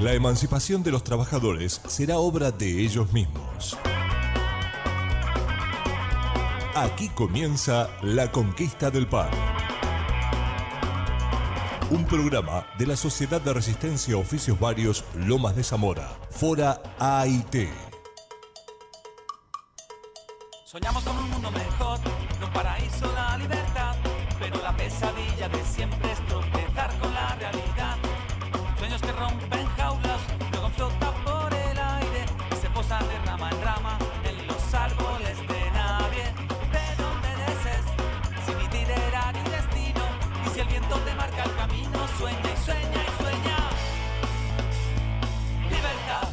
La emancipación de los trabajadores será obra de ellos mismos. Aquí comienza La Conquista del Pan. Un programa de la Sociedad de Resistencia Oficios Varios Lomas de Zamora, Fora AIT. Soñamos con un mundo mejor, no un paraíso, la libertad, pero la pesadilla de siempre es tropezar con la realidad. Sueños que rompen jaulas, luego flotan por el aire y se posan de rama en rama en los árboles de nadie. ¿De dónde desees? Si mi itinerario y destino, y si el viento te marca el camino, sueña y sueña y sueña. Libertad.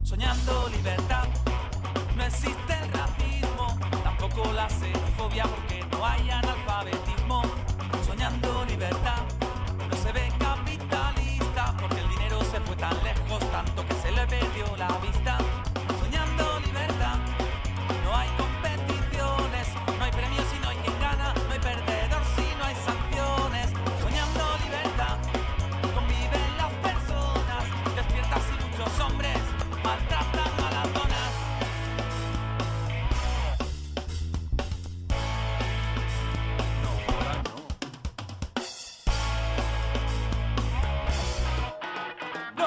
Soñando libertad, no existe el racismo, tampoco la xenofobia porque no hay analfabetismo. Soñando libertad, no se ve capitalista porque el dinero se fue tan lejos, tanto que se le perdió la vista. Soñando libertad, no hay competiciones, no hay premios si no hay quien gana, no hay perdedor si no hay sanciones. Soñando libertad, conviven las personas, despiertas y muchos hombres maltratan a las donas. No, ahora no. No.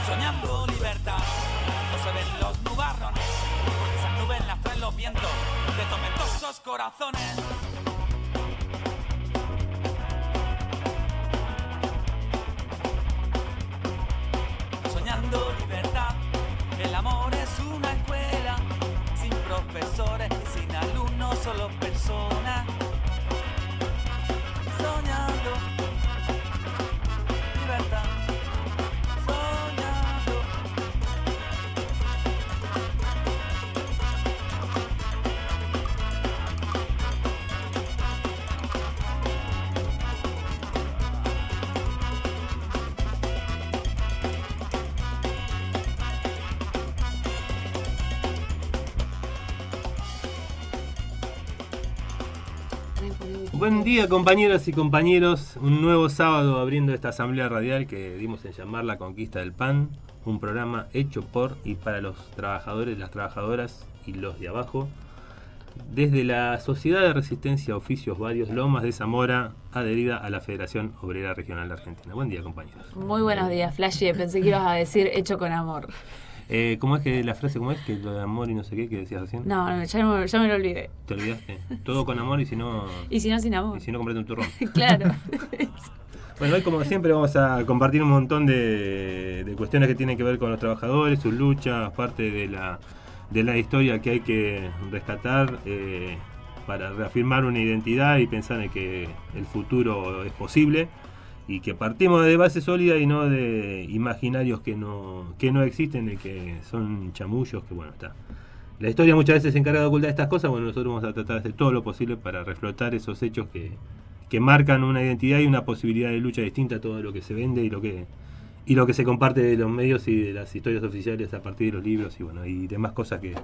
Soñando libertad, no se ven los nubarrones, porque esas nubes las traen los vientos de tormentosos corazones. Soñando libertad, el amor es una escuela, sin profesores y sin alumnos, solo personas. Soñando libertad. Buen día, compañeras y compañeros, un nuevo sábado abriendo esta asamblea radial que dimos en llamar La Conquista del Pan, un programa hecho por y para los trabajadores, las trabajadoras y los de abajo, desde la Sociedad de Resistencia Oficios Varios Lomas de Zamora, adherida a la Federación Obrera Regional de Argentina. Buen día, compañeros. Muy buenos días, Flashy, pensé que ibas a decir hecho con amor. ¿Cómo es que la frase, cómo es que lo de amor y no sé qué que decías recién? No, ya me lo olvidé. ¿Te olvidaste? Todo con amor y si no... Y si no, sin amor. Y si no, comprate un turrón. Claro. Bueno, hoy como siempre vamos a compartir un montón de cuestiones que tienen que ver con los trabajadores, sus luchas, parte de la historia que hay que rescatar para reafirmar una identidad y pensar en que el futuro es posible y que partimos de base sólida y no de imaginarios que no existen y que son chamullos, que bueno, está. La historia muchas veces se encarga de ocultar estas cosas, bueno, nosotros vamos a tratar de hacer todo lo posible para reflotar esos hechos que marcan una identidad y una posibilidad de lucha distinta a todo lo que se vende y lo que se comparte de los medios y de las historias oficiales a partir de los libros y bueno, y demás cosas que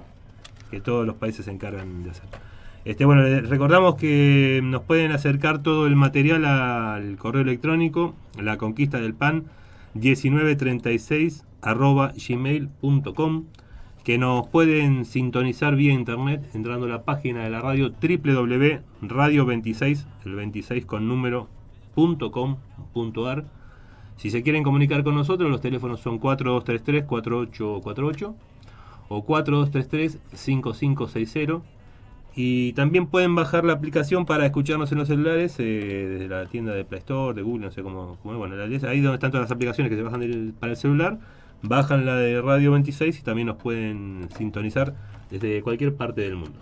todos los países se encargan de hacer. Bueno, les recordamos que nos pueden acercar todo el material al correo electrónico La Conquista del Pan 1936 @gmail.com, que nos pueden sintonizar vía internet entrando a la página de la radio www.radio26, el 26 con número, .com.ar. Si se quieren comunicar con nosotros, los teléfonos son 4233-4848 o 4233-5560. Y también pueden bajar la aplicación para escucharnos en los celulares desde la tienda de Play Store, de Google, no sé cómo bueno, ahí donde están todas las aplicaciones que se bajan para el celular, bajan la de Radio 26 y también nos pueden sintonizar desde cualquier parte del mundo.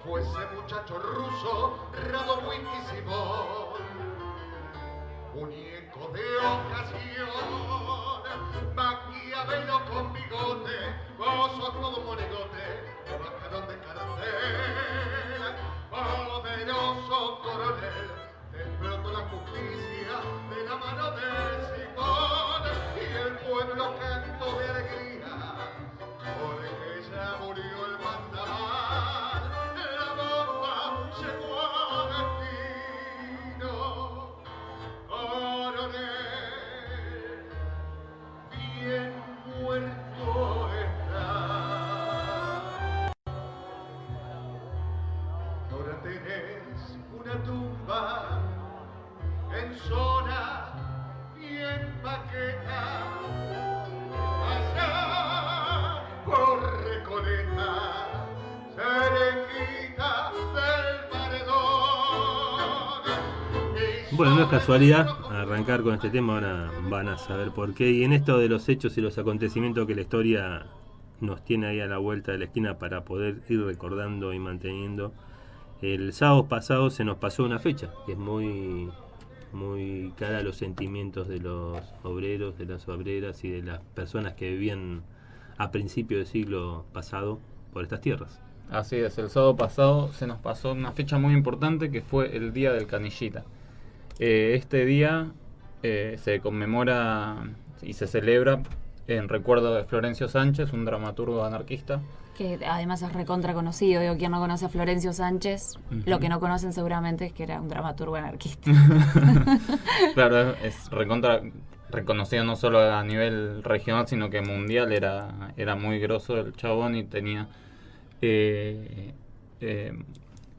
Fue ese muchacho ruso, Radobuitísimo, muñeco de ocasión, Maquiavelo con bigote, gozo todo monigote, embajador de cartel, poderoso coronel, de pronto la justicia de la mano de Simón, y el pueblo cantó de alegría, porque ya murió el mandamás. Tumba en zona y en Paqueta, allá por Recoleta, cerquita del paredón. Bueno, no es casualidad arrancar con este tema, ahora van a saber por qué. Y en esto de los hechos y los acontecimientos que la historia nos tiene ahí a la vuelta de la esquina para poder ir recordando y manteniendo. El sábado pasado se nos pasó una fecha que es muy cara a los sentimientos de los obreros, de las obreras y de las personas que vivían a principios del siglo pasado por estas tierras. Así es, el sábado pasado se nos pasó una fecha muy importante que fue el Día del Canillita. Este día se conmemora y se celebra en recuerdo de Florencio Sánchez, un dramaturgo anarquista. Que además es recontra conocido, digo, quien no conoce a Florencio Sánchez, lo que no conocen seguramente es que era un dramaturgo anarquista. Claro, es recontra reconocido no solo a nivel regional, sino que mundial, era muy grosso el chabón y tenía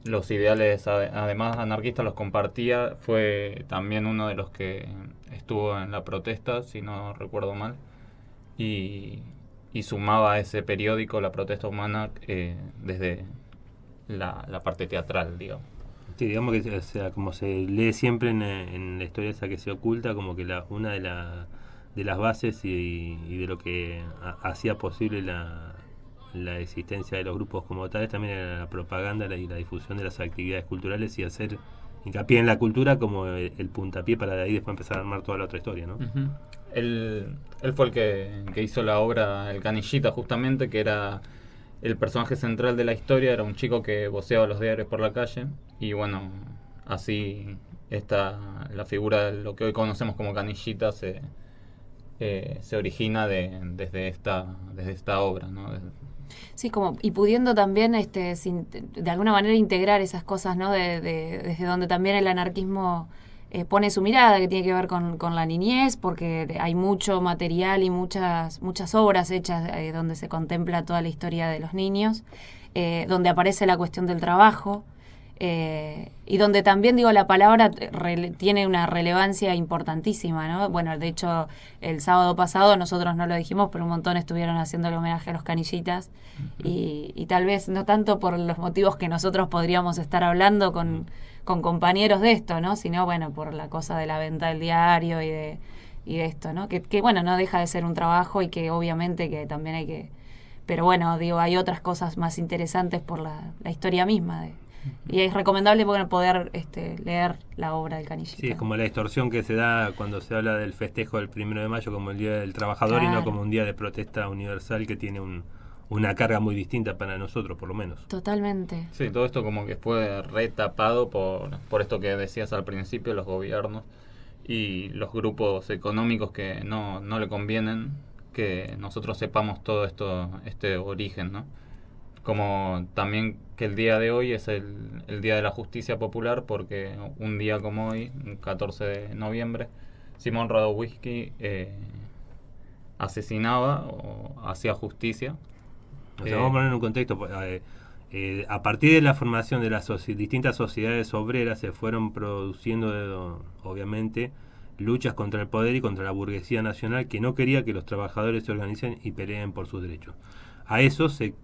los ideales, además anarquistas, los compartía, fue también uno de los que estuvo en la protesta, si no recuerdo mal, y sumaba a ese periódico, La Protesta Humana, desde la parte teatral, digamos. Sí, digamos que, o sea, como se lee siempre en la historia esa que se oculta, como que una de las bases y de lo que hacía posible la existencia de los grupos como tales también era la propaganda y la difusión de las actividades culturales y hacer hincapié en la cultura como el puntapié para de ahí después empezar a armar toda la otra historia, ¿no? Uh-huh. Él fue el que hizo la obra El Canillita, justamente, que era el personaje central de la historia, era un chico que voceaba los diarios por la calle, y bueno, así la figura de lo que hoy conocemos como Canillita se origina desde esta obra, ¿no? Sí, y pudiendo también de alguna manera integrar esas cosas, ¿no? Desde donde también el anarquismo pone su mirada, que tiene que ver con la niñez, porque hay mucho material y muchas obras hechas donde se contempla toda la historia de los niños, donde aparece la cuestión del trabajo, y donde también, digo, la palabra tiene una relevancia importantísima, ¿no? Bueno, de hecho, el sábado pasado nosotros no lo dijimos, pero un montón estuvieron haciéndole homenaje a los canillitas, y tal vez no tanto por los motivos que nosotros podríamos estar hablando con compañeros de esto, ¿no? Sino, bueno, por la cosa de la venta del diario y de esto, ¿no? Que bueno, no deja de ser un trabajo y que obviamente que también hay que... Pero bueno, digo, hay otras cosas más interesantes por la historia misma y es recomendable poder leer la obra del Canillita. Sí, es como la distorsión que se da cuando se habla del festejo del 1 de mayo como el Día del Trabajador, claro, y no como un día de protesta universal que tiene una carga muy distinta para nosotros, por lo menos. Totalmente. Sí, todo esto como que fue retapado por esto que decías al principio, los gobiernos y los grupos económicos que no le convienen que nosotros sepamos todo esto, este origen, ¿no? Como también que el día de hoy es el Día de la Justicia Popular, porque un día como hoy, el 14 de noviembre, Simón Radowisky asesinaba o hacía justicia. O sea, vamos a poner en un contexto. A partir de la formación de las distintas sociedades obreras se fueron produciendo, obviamente, luchas contra el poder y contra la burguesía nacional que no quería que los trabajadores se organicen y peleen por sus derechos. A eso se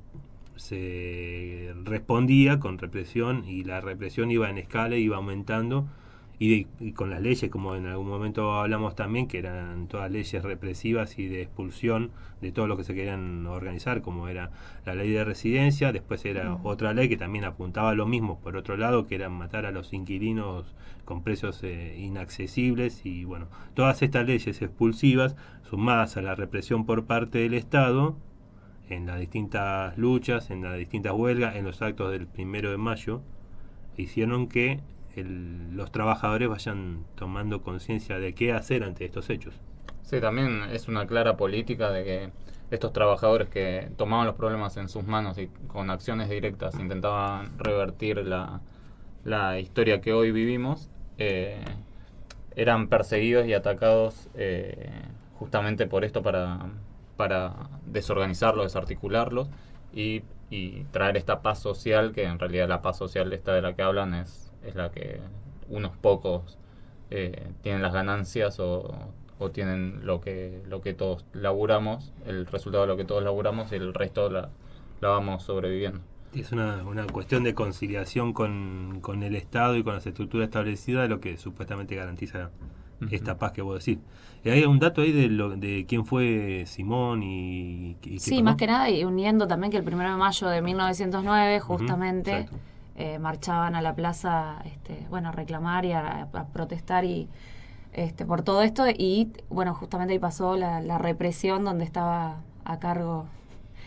respondía con represión, y la represión iba en escala, iba aumentando, y con las leyes, como en algún momento hablamos también, que eran todas leyes represivas y de expulsión de todo lo que se querían organizar, como era la ley de residencia. Después era otra ley que también apuntaba a lo mismo, por otro lado, que era matar a los inquilinos con precios inaccesibles. Y bueno, todas estas leyes expulsivas, sumadas a la represión por parte del Estado en las distintas luchas, en las distintas huelgas, en los actos del 1 de mayo, hicieron que los trabajadores vayan tomando conciencia de qué hacer ante estos hechos. Sí, también es una clara política de que estos trabajadores que tomaban los problemas en sus manos y con acciones directas intentaban revertir la historia que hoy vivimos, eran perseguidos y atacados justamente por esto, para desorganizarlos, desarticularlos y traer esta paz social, que en realidad la paz social esta de la que hablan es la que unos pocos tienen las ganancias o tienen lo que todos laburamos, el resultado de lo que todos laburamos, y el resto la vamos sobreviviendo. Es una cuestión de conciliación con el Estado y con las estructuras establecidas, lo que supuestamente garantiza esta paz que vos decís. ¿Hay un dato ahí de quién fue Simón y qué Sí, pasó? más que nada, y uniendo también que el 1 de mayo de 1909 justamente marchaban a la plaza a reclamar y a protestar y por todo esto, y bueno, justamente ahí pasó la represión donde estaba a cargo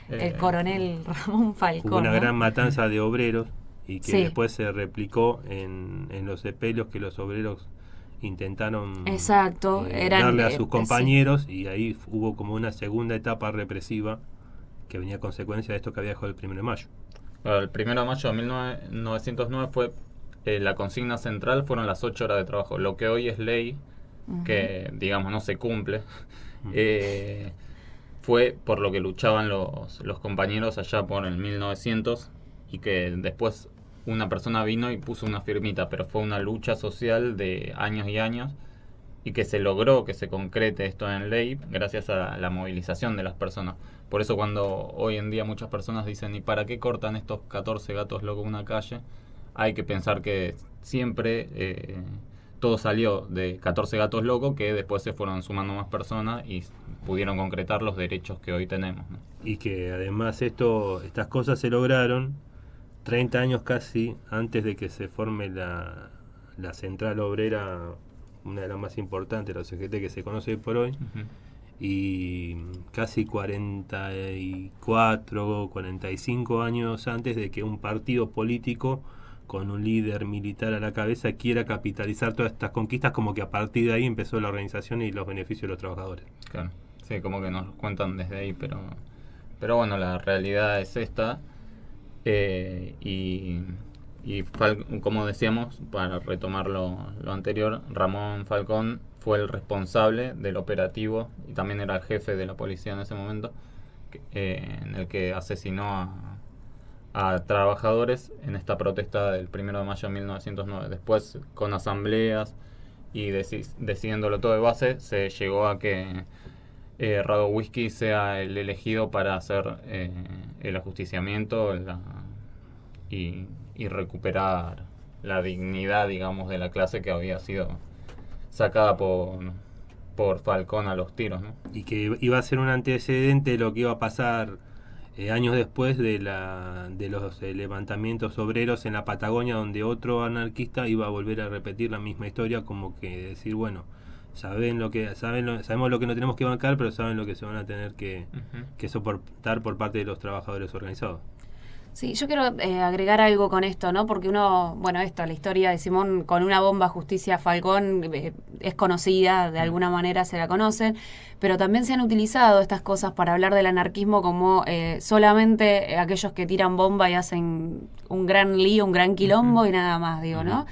el coronel Ramón Falcón. Hubo una ¿no? gran matanza de obreros y que Sí. después se replicó en los sepelios que los obreros intentaron Exacto, darle a sus compañeros, y ahí hubo como una segunda etapa represiva que venía a consecuencia de esto que había dejado el 1 de mayo. Bueno, el 1 de mayo de 1909 fue la consigna central, fueron las 8 horas de trabajo. Lo que hoy es ley, que digamos no se cumple, fue por lo que luchaban los compañeros allá por el 1900, y que después una persona vino y puso una firmita, pero fue una lucha social de años y años, y que se logró que se concrete esto en ley gracias a la movilización de las personas. Por eso cuando hoy en día muchas personas dicen, ¿y para qué cortan estos 14 gatos locos una calle? Hay que pensar que siempre todo salió de 14 gatos locos, que después se fueron sumando más personas y pudieron concretar los derechos que hoy tenemos, ¿no? Y que además estas cosas se lograron 30 años casi antes de que se forme la central obrera, una de las más importantes, la CGT, que se conoce hoy por hoy, y casi 44, 45 años antes de que un partido político con un líder militar a la cabeza quiera capitalizar todas estas conquistas, como que a partir de ahí empezó la organización y los beneficios de los trabajadores. Claro, sí, como que nos cuentan desde ahí, pero bueno, la realidad es esta. Como decíamos, para retomar lo anterior, Ramón Falcón fue el responsable del operativo y también era el jefe de la policía en ese momento, en el que asesinó a trabajadores en esta protesta del 1 de mayo de 1909. Después, con asambleas y decidiéndolo todo de base, se llegó a que Radowisky sea el elegido para hacer el ajusticiamiento y recuperar la dignidad, digamos, de la clase que había sido sacada por Falcón a los tiros, ¿no? Y que iba a ser un antecedente de lo que iba a pasar años después de los levantamientos obreros en la Patagonia, donde otro anarquista iba a volver a repetir la misma historia, como que decir, bueno, sabemos lo que no tenemos que bancar, pero saben lo que se van a tener que soportar por parte de los trabajadores organizados. Sí, yo quiero agregar algo con esto, ¿no? Porque uno, bueno, la historia de Simón con una bomba Justicia Falcón es conocida, de alguna manera se la conocen, pero también se han utilizado estas cosas para hablar del anarquismo como solamente aquellos que tiran bomba y hacen un gran lío, un gran quilombo y nada más, digo, ¿no?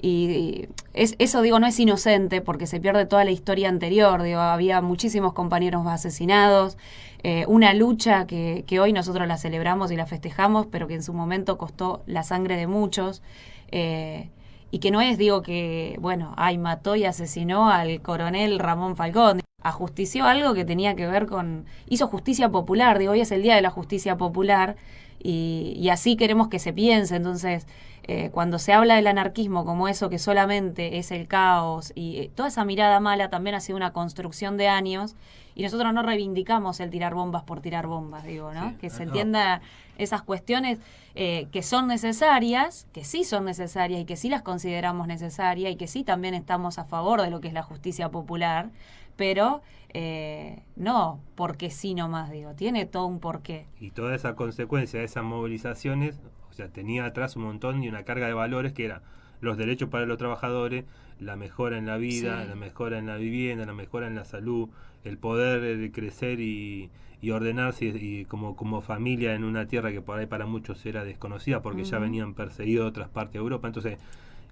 Y eso, digo, no es inocente porque se pierde toda la historia anterior, digo, había muchísimos compañeros asesinados, una lucha que hoy nosotros la celebramos y la festejamos, pero que en su momento costó la sangre de muchos, y que no es, digo, que, bueno, mató y asesinó al coronel Ramón Falcón, ajustició algo que tenía que ver con, hizo justicia popular, digo, hoy es el Día de la Justicia Popular, y así queremos que se piense. Entonces, cuando se habla del anarquismo como eso que solamente es el caos y toda esa mirada mala también ha sido una construcción de años, y nosotros no reivindicamos el tirar bombas por tirar bombas, digo, ¿no? Sí. Que se entienda esas cuestiones que son necesarias, que sí son necesarias y que sí las consideramos necesarias y que sí también estamos a favor de lo que es la justicia popular, pero no porque sí nomás, digo, tiene todo un porqué. Y toda esa consecuencia de esas movilizaciones, o sea, tenía atrás un montón y una carga de valores que era los derechos para los trabajadores, la mejora en la vida, la mejora en la vivienda, la mejora en la salud, el poder crecer y ordenarse y como familia en una tierra que por ahí para muchos era desconocida porque ya venían perseguidos de otras partes de Europa. Entonces,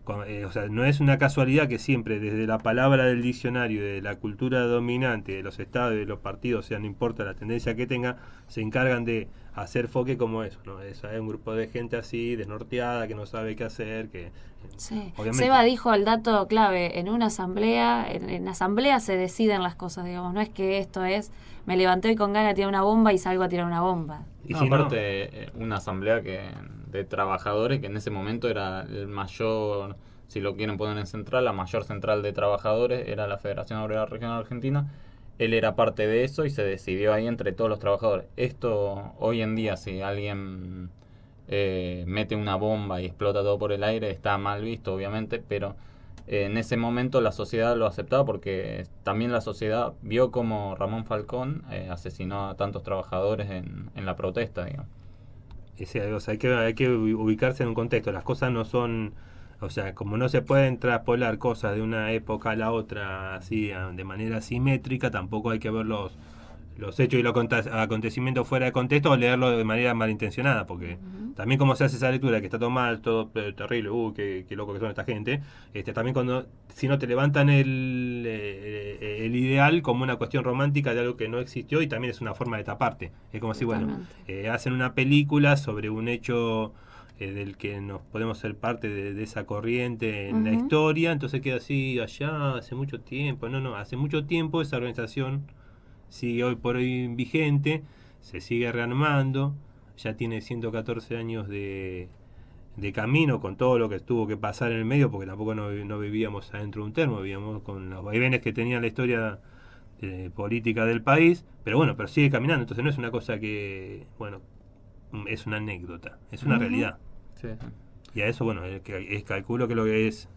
o sea, no es una casualidad que siempre desde la palabra del diccionario, de la cultura dominante, de los estados y de los partidos, o sea, no importa la tendencia que tenga, se encargan de hacer foque como eso, ¿no? Es un grupo de gente así, desnorteada, que no sabe qué hacer, que... Sí. Obviamente. Seba dijo el dato clave, en una asamblea, en asamblea se deciden las cosas, digamos, no es que esto es, me levanté hoy con ganas de tirar una bomba y salgo a tirar una bomba. Y No, si aparte, una asamblea de trabajadores que en ese momento era el mayor, si lo quieren poner en central, la mayor central de trabajadores era la Federación Obrera Regional Argentina. Él era parte de eso y se decidió ahí entre todos los trabajadores. Esto hoy en día, si alguien mete una bomba y explota todo por el aire, está mal visto, obviamente, pero en ese momento la sociedad lo aceptaba porque también la sociedad vio como Ramón Falcón asesinó a tantos trabajadores en la protesta, digamos. O sea, hay que ubicarse en un contexto. Las cosas no son, o sea, como no se pueden traspolar cosas de una época a la otra así de manera simétrica, tampoco hay que ver los hechos y los acontecimientos fuera de contexto o leerlo de manera malintencionada, porque también como se hace esa lectura que está todo mal, todo terrible, qué loco que son esta gente, también si no te levantan el ideal como una cuestión romántica de algo que no existió y también es una forma de taparte. Es como si, bueno, hacen una película sobre un hecho del que nos podemos ser parte de esa corriente en la historia, entonces queda así allá hace mucho tiempo. No, hace mucho tiempo esa organización sigue hoy por hoy vigente, se sigue rearmando, ya tiene 114 años de camino con todo lo que tuvo que pasar en el medio, porque tampoco no vivíamos adentro de un termo, vivíamos con los vaivenes que tenía la historia política del país, pero sigue caminando, entonces no es una cosa que, bueno, es una anécdota, es una realidad. Sí. Y a eso, bueno, calculo que lo que es,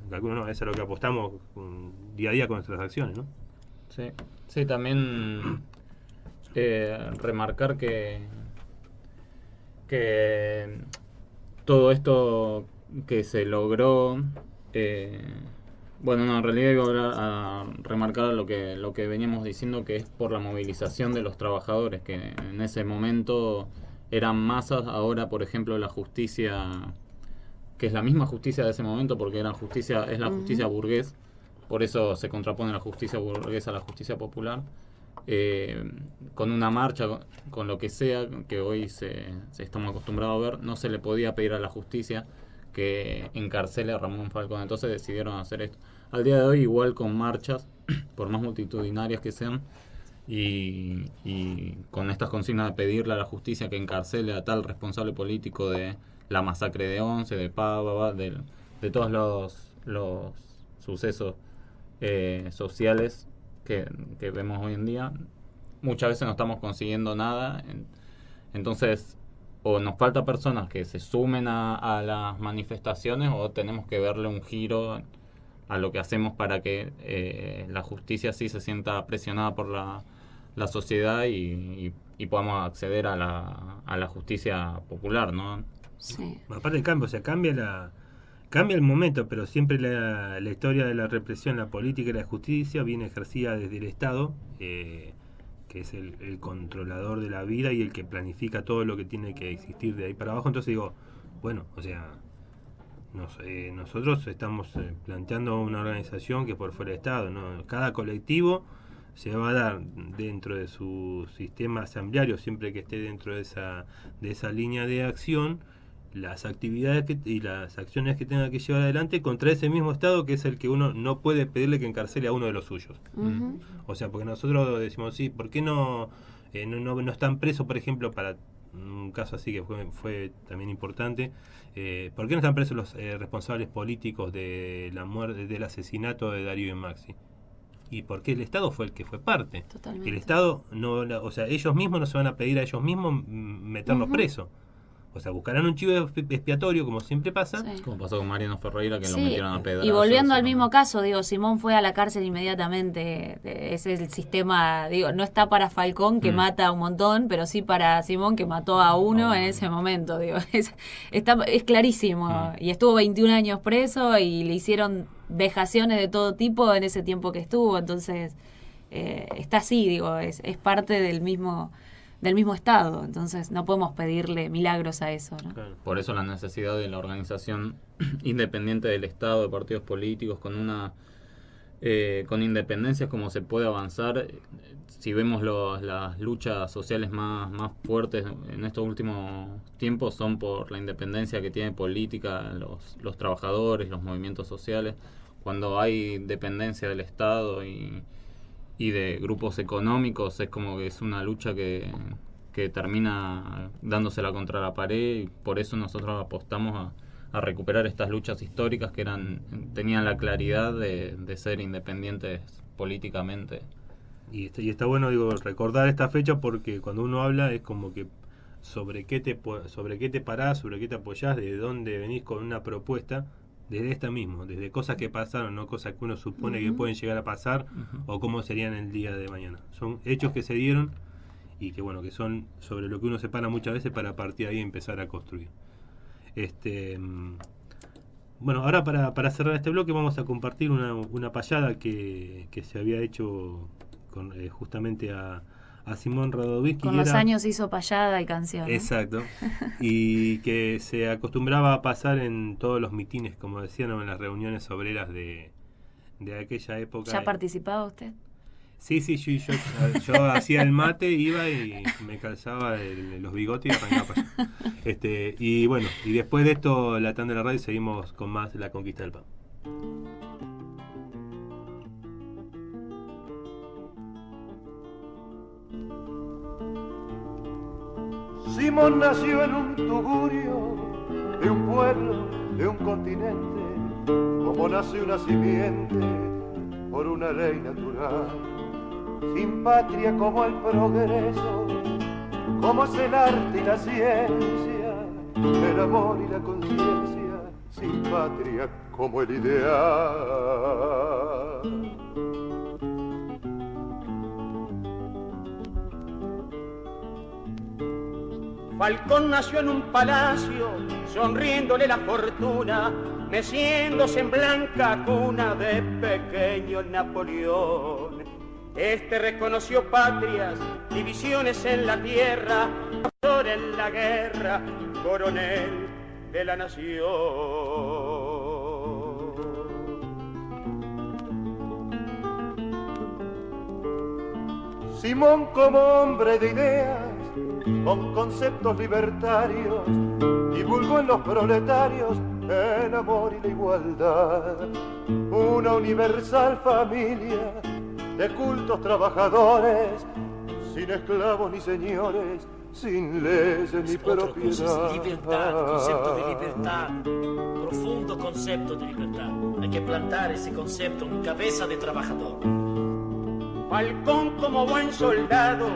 es a lo que apostamos día a día con nuestras acciones, ¿no? Sí, también remarcar que todo esto que se logró, en realidad iba a remarcar lo que veníamos diciendo, que es por la movilización de los trabajadores, que en ese momento eran masas. Ahora, por ejemplo, la justicia, que es la misma justicia de ese momento, porque es la justicia burgués, por eso se contrapone la justicia burguesa a la justicia popular, con una marcha, con lo que sea, que hoy se estamos acostumbrados a ver, no se le podía pedir a la justicia que encarcele a Ramón Falcón, entonces decidieron hacer esto. Al día de hoy, igual con marchas, por más multitudinarias que sean, y con estas consignas de pedirle a la justicia que encarcele a tal responsable político de la masacre de Once, de Pava, de todos los sucesos sociales que vemos hoy en día, muchas veces no estamos consiguiendo nada. Entonces, o nos falta personas que se sumen a las manifestaciones, o tenemos que verle un giro a lo que hacemos para que la justicia sí se sienta presionada por la sociedad y podamos acceder a la justicia popular, ¿no? Sí. Aparte del cambio, o sea, cambia el momento, pero siempre la historia de la represión, la política y la justicia viene ejercida desde el Estado, que es el controlador de la vida y el que planifica todo lo que tiene que existir de ahí para abajo. Entonces digo, bueno, o sea, nosotros estamos planteando una organización que por fuera del Estado, ¿no? Cada colectivo se va a dar dentro de su sistema asambleario, siempre que esté dentro de esa línea de acción, las actividades y las acciones que tenga que llevar adelante contra ese mismo Estado, que es el que uno no puede pedirle que encarcele a uno de los suyos. Ujú. O sea, porque nosotros decimos, sí, ¿por qué no están presos, por ejemplo, para un caso así que fue también importante? ¿Por qué no están presos los responsables políticos de la muerte, del asesinato de Darío y Maxi? Y porque el Estado fue el que fue parte. Totalmente. El Estado o sea, ellos mismos no se van a pedir a ellos mismos meterlos presos. O sea, buscarán un chivo expiatorio, como siempre pasa. Sí. Como pasó con Mariano Ferreira, que lo Sí, metieron a pedazos. y volviendo al mismo caso, digo, Simón fue a la cárcel inmediatamente. Ese es el sistema, digo, no está para Falcón, que mata a un montón, pero sí para Simón, que mató a uno en ese momento. Digo, es clarísimo. Y estuvo 21 años preso y le hicieron vejaciones de todo tipo en ese tiempo que estuvo. Entonces, está así, digo, es parte del mismo Estado, entonces no podemos pedirle milagros a eso, ¿no? Claro. Por eso la necesidad de la organización independiente del Estado, de partidos políticos, con con independencia como se puede avanzar. Si vemos las luchas sociales más fuertes en estos últimos tiempos son por la independencia que tiene política los trabajadores, los movimientos sociales. Cuando hay dependencia del Estado y de grupos económicos, es como que es una lucha que termina dándosela contra la pared, y por eso nosotros apostamos a recuperar estas luchas históricas que tenían la claridad de ser independientes políticamente. Y está bueno, digo, recordar esta fecha, porque cuando uno habla es como que sobre qué te parás, sobre qué te apoyás, de dónde venís con una propuesta. Desde desde cosas que pasaron, no cosas que uno supone que pueden llegar a pasar o cómo serían el día de mañana. Son hechos que se dieron y que bueno, que son sobre lo que uno se para muchas veces para a partir de ahí empezar a construir. Bueno, ahora para cerrar este bloque vamos a compartir una payada que se había hecho justamente a Simón Radovisky. Con los años hizo payada y canción, ¿no? Exacto. Y que se acostumbraba a pasar en todos los mitines, como decían, en las reuniones obreras de aquella época. ¿Ya participaba usted? Sí, yo hacía el mate, iba y me calzaba los bigotes y arrancaba para allá. Y bueno, y después de esto, la tanda de la radio, seguimos con más La Conquista del Pan. Simón nació en un tugurio de un pueblo, de un continente, como nace una simiente por una ley natural, sin patria como el progreso, como es el arte y la ciencia, el amor y la conciencia, sin patria como el ideal. Falcón nació en un palacio, sonriéndole la fortuna, meciéndose en blanca cuna de pequeño Napoleón. Este reconoció patrias, divisiones en la tierra, en la guerra, coronel de la nación. Simón, como hombre de ideas, con conceptos libertarios, divulgó en los proletarios el amor y la igualdad, una universal familia de cultos trabajadores, sin esclavos ni señores, sin leyes ni propiedad. Libertad, concepto de libertad, profundo concepto de libertad. Hay que plantar ese concepto en cabeza de trabajador. Falcón, como buen soldado,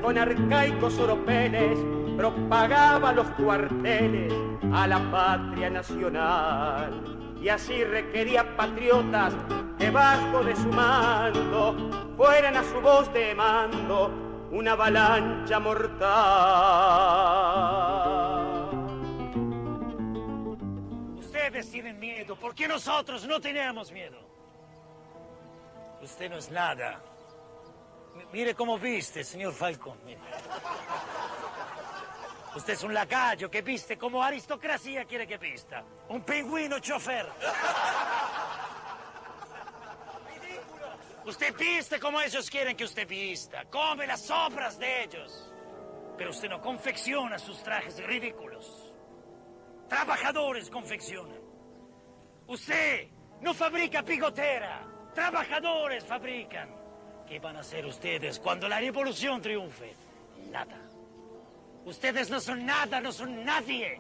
con arcaicos oropeles, propagaba los cuarteles a la patria nacional. Y así requería patriotas que bajo de su mando fueran a su voz de mando una avalancha mortal. tienen miedo, porque nosotros no tenemos miedo. Usted no es nada. Mire cómo viste, señor Falcón. Mire. Usted es un lacayo que viste como aristocracia quiere que vista. Un pingüino chofer. Usted viste como ellos quieren que usted vista. Come las obras de ellos. Pero usted no confecciona sus trajes ridículos. Trabajadores confeccionan. Usted no fabrica pigotera. Trabajadores fabrican. ¿Qué van a hacer ustedes cuando la revolución triunfe? Nada. Ustedes no son nada, no son nadie.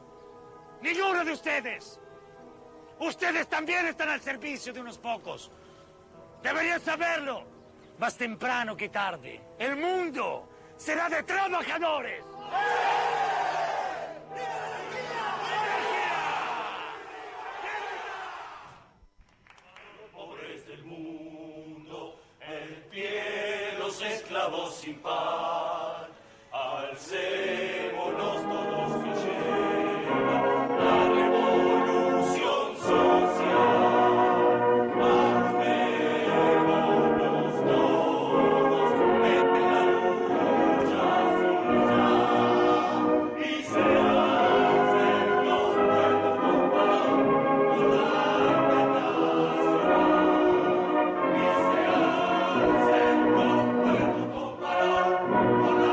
Ninguno de ustedes. Ustedes también están al servicio de unos pocos. Deberían saberlo. Más temprano que tarde. El mundo será de trabajadores. Pobres del mundo, en pie los esclavos sin par. Alcémonos todos que llega la revolución social. Armémonos todos en la lucha social. Y se hacen los pueblos comparar con la internacional. Y se hacen los pueblos comparar con la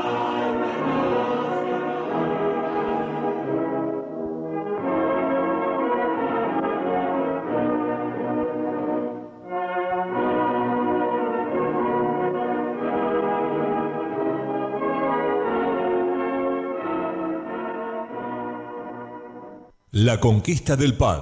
La conquista del pan.